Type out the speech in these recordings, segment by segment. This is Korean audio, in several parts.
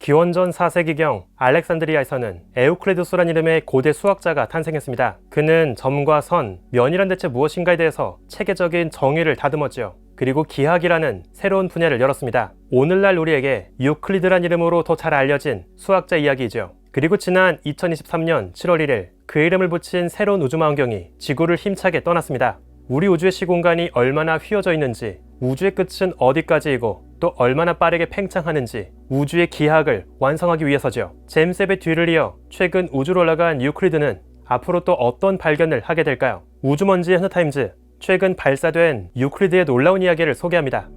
기원전 4세기경 알렉산드리아에서는 에우클리두스란 이름의 고대 수학자가 탄생했습니다. 그는 점과 선, 면이란 대체 무엇인가에 대해서 체계적인 정의를 다듬었지요. 그리고 기하학이라는 새로운 분야를 열었습니다. 오늘날 우리에게 유클리드란 이름으로 더 잘 알려진 수학자 이야기이죠. 그리고 지난 2023년 7월 1일 그 이름을 붙인 새로운 우주망원경이 지구를 힘차게 떠났습니다. 우리 우주의 시공간이 얼마나 휘어져 있는지, 우주의 끝은 어디까지이고 또 얼마나 빠르게 팽창하는지 우주의 기하학을 완성하기 위해서죠. 제임스 웹의 뒤를 이어 최근 우주로 올라간 유클리드는 앞으로 또 어떤 발견을 하게 될까요? 우주먼지의 현대타임즈, 최근 발사된 유클리드의 놀라운 이야기를 소개합니다.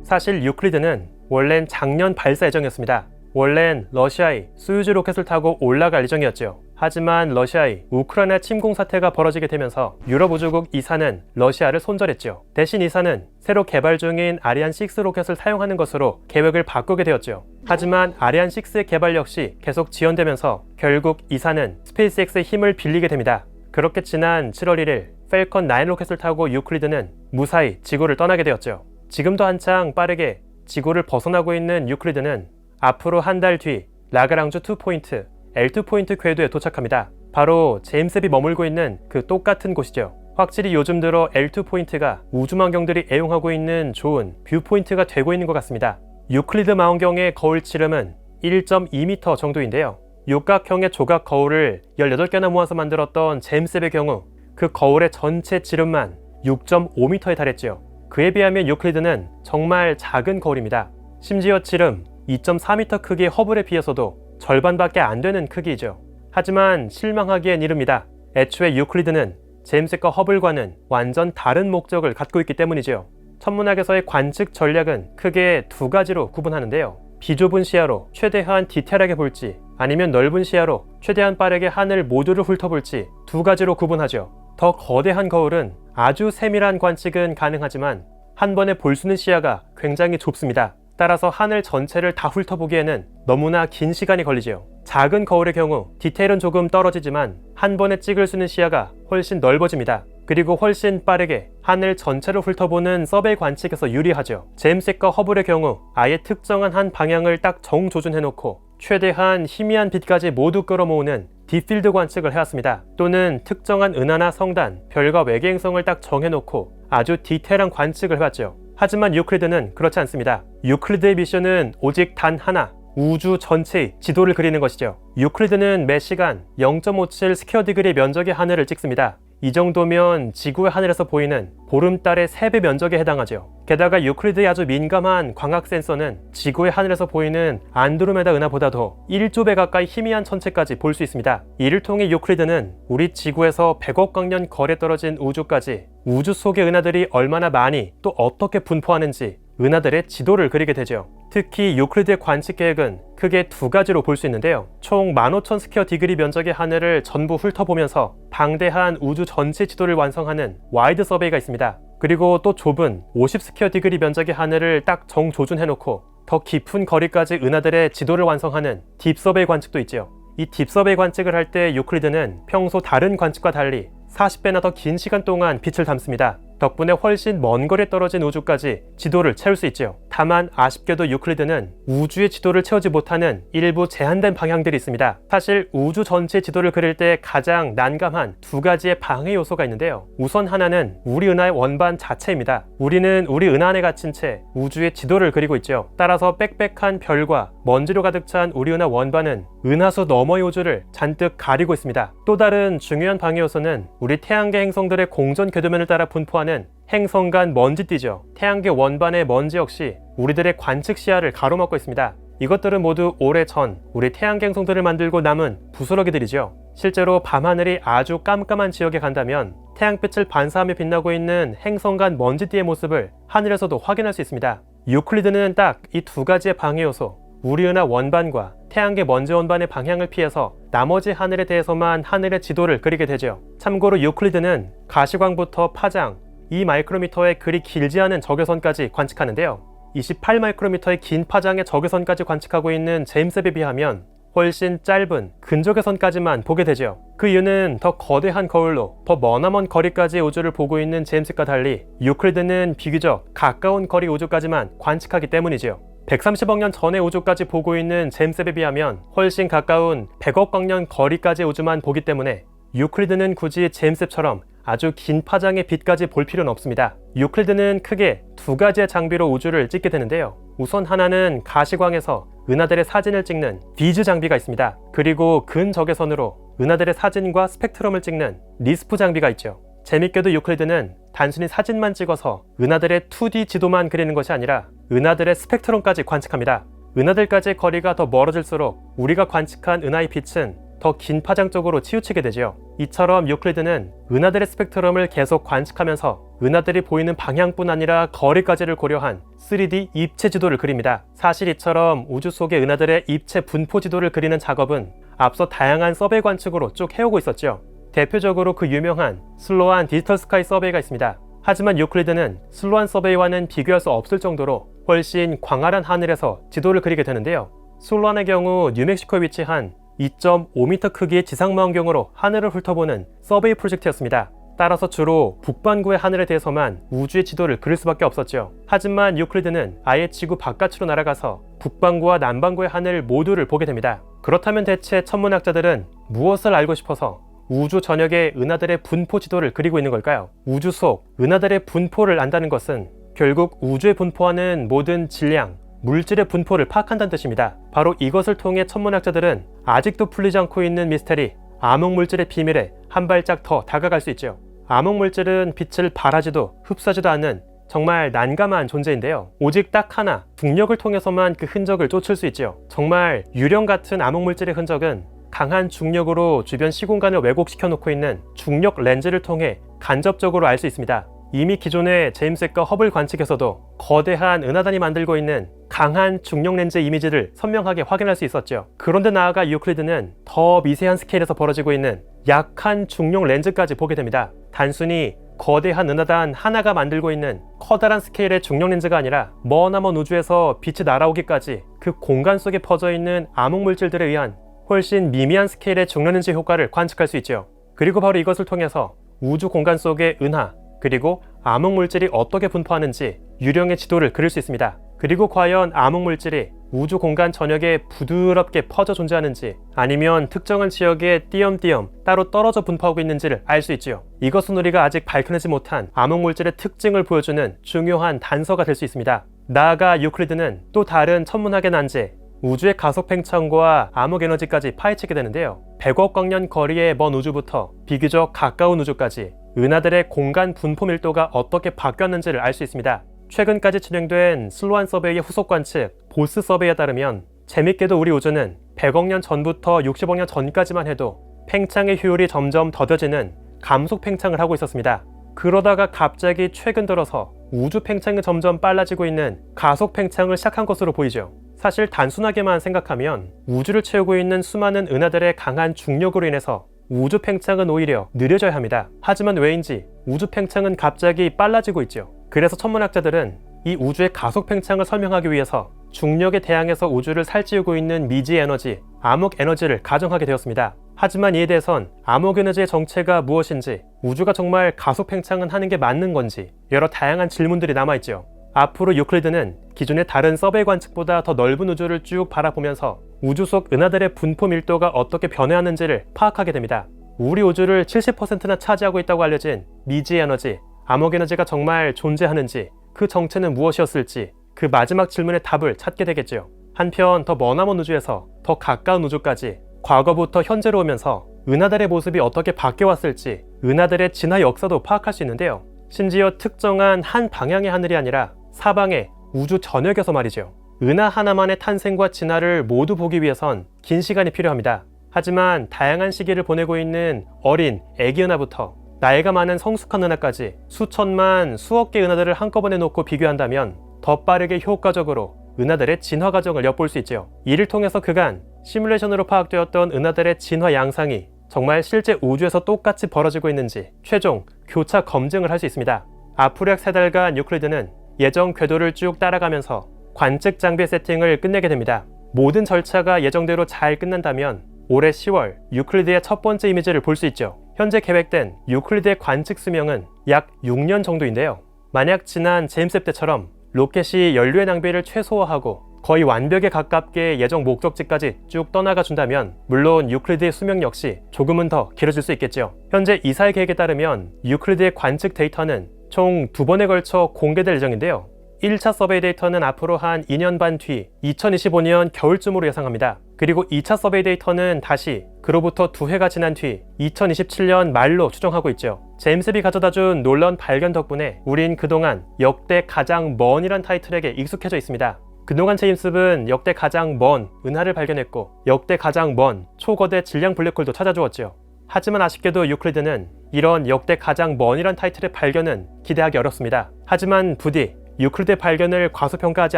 사실 유클리드는 원래는 작년 발사 예정이었습니다. 원래는 러시아의 소유주 로켓을 타고 올라갈 예정이었죠. 하지만 러시아의 우크라이나 침공 사태가 벌어지게 되면서 유럽 우주국 이사는 러시아를 손절했죠. 대신 이사는 새로 개발 중인 아리안6 로켓을 사용하는 것으로 계획을 바꾸게 되었죠. 하지만 아리안6의 개발 역시 계속 지연되면서 결국 이사는 스페이스X의 힘을 빌리게 됩니다. 그렇게 지난 7월 1일 펠컨 9 로켓을 타고 유클리드는 무사히 지구를 떠나게 되었죠. 지금도 한창 빠르게 지구를 벗어나고 있는 유클리드는 앞으로 한 달 뒤 라그랑주 2포인트, L2포인트 궤도에 도착합니다. 바로 제임스 웹이 머물고 있는 그 똑같은 곳이죠. 확실히 요즘 들어 L2포인트가 우주망원경들이 애용하고 있는 좋은 뷰포인트가 되고 있는 것 같습니다. 유클리드 망원경의 거울 지름은 1.2m 정도인데요. 육각형의 조각 거울을 18개나 모아서 만들었던 제임스 웹의 경우 그 거울의 전체 지름만 6.5m에 달했지요. 그에 비하면 유클리드는 정말 작은 거울입니다. 심지어 지름 2.4m 크기의 허블에 비해서도 절반밖에 안 되는 크기이죠. 하지만 실망하기엔 이릅니다. 애초에 유클리드는 제임스 웹과 허블과는 완전 다른 목적을 갖고 있기 때문이지요. 천문학에서의 관측 전략은 크게 두 가지로 구분하는데요. 비좁은 시야로 최대한 디테일하게 볼지, 아니면 넓은 시야로 최대한 빠르게 하늘 모두를 훑어볼지 두 가지로 구분하죠. 더 거대한 거울은 아주 세밀한 관측은 가능하지만 한 번에 볼 수 있는 시야가 굉장히 좁습니다. 따라서 하늘 전체를 다 훑어보기에는 너무나 긴 시간이 걸리죠. 작은 거울의 경우 디테일은 조금 떨어지지만 한 번에 찍을 수 있는 시야가 훨씬 넓어집니다. 그리고 훨씬 빠르게 하늘 전체를 훑어보는 서베이 관측에서 유리하죠. 제임스 웹과 허블의 경우 아예 특정한 한 방향을 딱 정조준해놓고 최대한 희미한 빛까지 모두 끌어모으는 딥필드 관측을 해왔습니다. 또는 특정한 은하나 성단, 별과 외계 행성을 딱 정해놓고 아주 디테일한 관측을 해왔죠. 하지만 유클리드는 그렇지 않습니다. 유클리드의 미션은 오직 단 하나, 우주 전체의 지도를 그리는 것이죠. 유클리드는 매 시간 0.57 스퀘어 디그리 면적의 하늘을 찍습니다. 이 정도면 지구의 하늘에서 보이는 보름달의 3배 면적에 해당하죠. 게다가 유클리드의 아주 민감한 광학 센서는 지구의 하늘에서 보이는 안드로메다 은하보다도 1조 배 가까이 희미한 천체까지 볼 수 있습니다. 이를 통해 유클리드는 우리 지구에서 100억 광년 거리에 떨어진 우주까지 우주 속의 은하들이 얼마나 많이 또 어떻게 분포하는지 은하들의 지도를 그리게 되죠. 특히 유클리드의 관측 계획은 크게 두 가지로 볼 수 있는데요. 총 15,000 스퀘어 디그리 면적의 하늘을 전부 훑어보면서 방대한 우주 전체 지도를 완성하는 와이드 서베이가 있습니다. 그리고 또 좁은 50 스퀘어 디그리 면적의 하늘을 딱 정조준해놓고 더 깊은 거리까지 은하들의 지도를 완성하는 딥 서베이 관측도 있죠. 이 딥 서베이 관측을 할 때 유클리드는 평소 다른 관측과 달리 40배나 더 긴 시간 동안 빛을 담습니다. 덕분에 훨씬 먼 거리에 떨어진 우주까지 지도를 채울 수 있죠. 다만 아쉽게도 유클리드는 우주의 지도를 채우지 못하는 일부 제한된 방향들이 있습니다. 사실 우주 전체 지도를 그릴 때 가장 난감한 두 가지의 방해 요소가 있는데요. 우선 하나는 우리 은하의 원반 자체입니다. 우리는 우리 은하 안에 갇힌 채 우주의 지도를 그리고 있죠. 따라서 빽빽한 별과 먼지로 가득 찬 우리 은하 원반은 은하수 너머의 우주를 잔뜩 가리고 있습니다. 또 다른 중요한 방해 요소는 우리 태양계 행성들의 공전 궤도면을 따라 분포하는 행성 간 먼지띠죠. 태양계 원반의 먼지 역시 우리들의 관측 시야를 가로막고 있습니다. 이것들은 모두 오래전 우리 태양계 행성들을 만들고 남은 부스러기들이죠. 실제로 밤하늘이 아주 깜깜한 지역에 간다면 태양빛을 반사하며 빛나고 있는 행성 간 먼지띠의 모습을 하늘에서도 확인할 수 있습니다. 유클리드는 딱 이 두 가지의 방해 요소, 우리 은하 원반과 태양계 먼지 원반의 방향을 피해서 나머지 하늘에 대해서만 하늘의 지도를 그리게 되죠. 참고로 유클리드는 가시광부터 파장, 2마이크로미터의 그리 길지 않은 적외선까지 관측하는데요. 28마이크로미터의 긴 파장의 적외선까지 관측하고 있는 제임스 웹에 비하면 훨씬 짧은 근적외선까지만 보게 되죠. 그 이유는 더 거대한 거울로 더 머나먼 거리까지의 우주를 보고 있는 제임스 웹과 달리 유클리드는 비교적 가까운 거리 우주까지만 관측하기 때문이지요. 130억 년 전의 우주까지 보고 있는 제임스 웹에 비하면 훨씬 가까운 100억 광년 거리까지의 우주만 보기 때문에 유클리드는 굳이 제임스 웹처럼 아주 긴 파장의 빛까지 볼 필요는 없습니다. 유클리드는 크게 두 가지의 장비로 우주를 찍게 되는데요. 우선 하나는 가시광에서 은하들의 사진을 찍는 비즈 장비가 있습니다. 그리고 근적외선으로 은하들의 사진과 스펙트럼을 찍는 리스프 장비가 있죠. 재밌게도 유클리드는 단순히 사진만 찍어서 은하들의 2D 지도만 그리는 것이 아니라 은하들의 스펙트럼까지 관측합니다. 은하들까지의 거리가 더 멀어질수록 우리가 관측한 은하의 빛은 더 긴 파장 쪽으로 치우치게 되죠. 이처럼 유클리드는 은하들의 스펙트럼을 계속 관측하면서 은하들이 보이는 방향뿐 아니라 거리까지를 고려한 3D 입체 지도를 그립니다. 사실 이처럼 우주 속의 은하들의 입체 분포 지도를 그리는 작업은 앞서 다양한 서베이 관측으로 쭉 해오고 있었죠. 대표적으로 그 유명한 슬로안 디지털 스카이 서베이가 있습니다. 하지만 유클리드는 슬로안 서베이와는 비교할 수 없을 정도로 훨씬 광활한 하늘에서 지도를 그리게 되는데요. 슬로안의 경우 뉴멕시코에 위치한 2.5m 크기의 지상망원경으로 하늘을 훑어보는 서베이 프로젝트였습니다. 따라서 주로 북반구의 하늘에 대해서만 우주의 지도를 그릴 수밖에 없었죠. 하지만 유클리드는 아예 지구 바깥으로 날아가서 북반구와 남반구의 하늘 모두를 보게 됩니다. 그렇다면 대체 천문학자들은 무엇을 알고 싶어서 우주 전역의 은하들의 분포 지도를 그리고 있는 걸까요? 우주 속 은하들의 분포를 안다는 것은 결국 우주에 분포하는 모든 질량, 물질의 분포를 파악한다는 뜻입니다. 바로 이것을 통해 천문학자들은 아직도 풀리지 않고 있는 미스테리, 암흑물질의 비밀에 한 발짝 더 다가갈 수 있죠. 암흑물질은 빛을 발하지도 흡수하지도 않는 정말 난감한 존재인데요. 오직 딱 하나, 중력을 통해서만 그 흔적을 쫓을 수 있죠. 정말 유령 같은 암흑물질의 흔적은 강한 중력으로 주변 시공간을 왜곡시켜 놓고 있는 중력 렌즈를 통해 간접적으로 알 수 있습니다. 이미 기존의 제임스 웹과 허블 관측에서도 거대한 은하단이 만들고 있는 강한 중력 렌즈의 이미지를 선명하게 확인할 수 있었죠. 그런데 나아가 유클리드는 더 미세한 스케일에서 벌어지고 있는 약한 중력 렌즈까지 보게 됩니다. 단순히 거대한 은하단 하나가 만들고 있는 커다란 스케일의 중력 렌즈가 아니라 머나먼 우주에서 빛이 날아오기까지 그 공간 속에 퍼져 있는 암흑물질들에 의한 훨씬 미미한 스케일의 중력 렌즈 효과를 관측할 수 있죠. 그리고 바로 이것을 통해서 우주 공간 속의 은하, 그리고 암흑물질이 어떻게 분포하는지 유령의 지도를 그릴 수 있습니다. 그리고 과연 암흑물질이 우주 공간 전역에 부드럽게 퍼져 존재하는지 아니면 특정한 지역에 띄엄띄엄 따로 떨어져 분포하고 있는지를 알 수 있지요. 이것은 우리가 아직 밝혀내지 못한 암흑물질의 특징을 보여주는 중요한 단서가 될 수 있습니다. 나아가 유클리드는 또 다른 천문학의 난제, 우주의 가속 팽창과 암흑 에너지까지 파헤치게 되는데요. 100억 광년 거리의 먼 우주부터 비교적 가까운 우주까지 은하들의 공간 분포 밀도가 어떻게 바뀌었는지를 알 수 있습니다. 최근까지 진행된 슬로안 서베이의 후속 관측 보스 서베이에 따르면 재밌게도 우리 우주는 100억 년 전부터 60억 년 전까지만 해도 팽창의 효율이 점점 더뎌지는 감속 팽창을 하고 있었습니다. 그러다가 갑자기 최근 들어서 우주 팽창이 점점 빨라지고 있는 가속 팽창을 시작한 것으로 보이죠. 사실 단순하게만 생각하면 우주를 채우고 있는 수많은 은하들의 강한 중력으로 인해서 우주 팽창은 오히려 느려져야 합니다. 하지만 왜인지 우주 팽창은 갑자기 빨라지고 있죠. 그래서 천문학자들은 이 우주의 가속 팽창을 설명하기 위해서 중력에 대항해서 우주를 살찌우고 있는 미지 에너지, 암흑 에너지를 가정하게 되었습니다. 하지만 이에 대해선 암흑 에너지의 정체가 무엇인지, 우주가 정말 가속 팽창은 하는 게 맞는 건지 여러 다양한 질문들이 남아있죠. 앞으로 유클리드는 기존의 다른 서베이 관측보다 더 넓은 우주를 쭉 바라보면서 우주 속 은하들의 분포 밀도가 어떻게 변해하는지를 파악하게 됩니다. 우리 우주를 70%나 차지하고 있다고 알려진 미지 에너지, 암흑 에너지가 정말 존재하는지, 그 정체는 무엇이었을지 그 마지막 질문의 답을 찾게 되겠죠. 한편 더 머나먼 우주에서 더 가까운 우주까지 과거부터 현재로 오면서 은하들의 모습이 어떻게 바뀌어왔을지 은하들의 진화 역사도 파악할 수 있는데요. 심지어 특정한 한 방향의 하늘이 아니라 사방의 우주 전역에서 말이죠. 은하 하나만의 탄생과 진화를 모두 보기 위해선 긴 시간이 필요합니다. 하지만 다양한 시기를 보내고 있는 어린 애기 은하부터 나이가 많은 성숙한 은하까지 수천만 수억 개의 은하들을 한꺼번에 놓고 비교한다면 더 빠르게 효과적으로 은하들의 진화 과정을 엿볼 수 있죠. 이를 통해서 그간 시뮬레이션으로 파악되었던 은하들의 진화 양상이 정말 실제 우주에서 똑같이 벌어지고 있는지 최종 교차 검증을 할 수 있습니다. 앞으로 약 3달간 유클리드는 예정 궤도를 쭉 따라가면서 관측 장비의 세팅을 끝내게 됩니다. 모든 절차가 예정대로 잘 끝난다면 올해 10월 유클리드의 첫 번째 이미지를 볼 수 있죠. 현재 계획된 유클리드의 관측 수명은 약 6년 정도인데요. 만약 지난 제임스 웹 때처럼 로켓이 연료의 낭비를 최소화하고 거의 완벽에 가깝게 예정 목적지까지 쭉 떠나가 준다면 물론 유클리드의 수명 역시 조금은 더 길어질 수 있겠죠. 현재 이사의 계획에 따르면 유클리드의 관측 데이터는 총 2번에 걸쳐 공개될 예정인데요. 1차 서베이 데이터는 앞으로 한 2년 반 뒤 2025년 겨울쯤으로 예상합니다. 그리고 2차 서베이 데이터는 다시 그로부터 2해가 지난 뒤 2027년 말로 추정하고 있죠. 제임스 비 가져다준 놀라운 발견 덕분에 우린 그동안 역대 가장 먼이란 타이틀에게 익숙해져 있습니다. 그동안 제임스는 역대 가장 먼 은하를 발견했고 역대 가장 먼 초거대 질량 블랙홀도 찾아주었죠. 하지만 아쉽게도 유클리드는 이런 역대 가장 먼이란 타이틀의 발견은 기대하기 어렵습니다. 하지만 부디 유클리드의 발견을 과소평가하지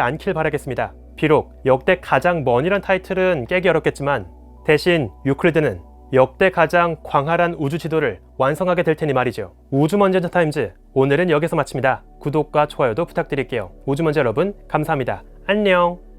않길 바라겠습니다. 비록 역대 가장 먼이란 타이틀은 깨기 어렵겠지만 대신 유클리드는 역대 가장 광활한 우주 지도를 완성하게 될 테니 말이죠. 우주먼지 타임즈 오늘은 여기서 마칩니다. 구독과 좋아요도 부탁드릴게요. 우주먼지 여러분 감사합니다. 안녕.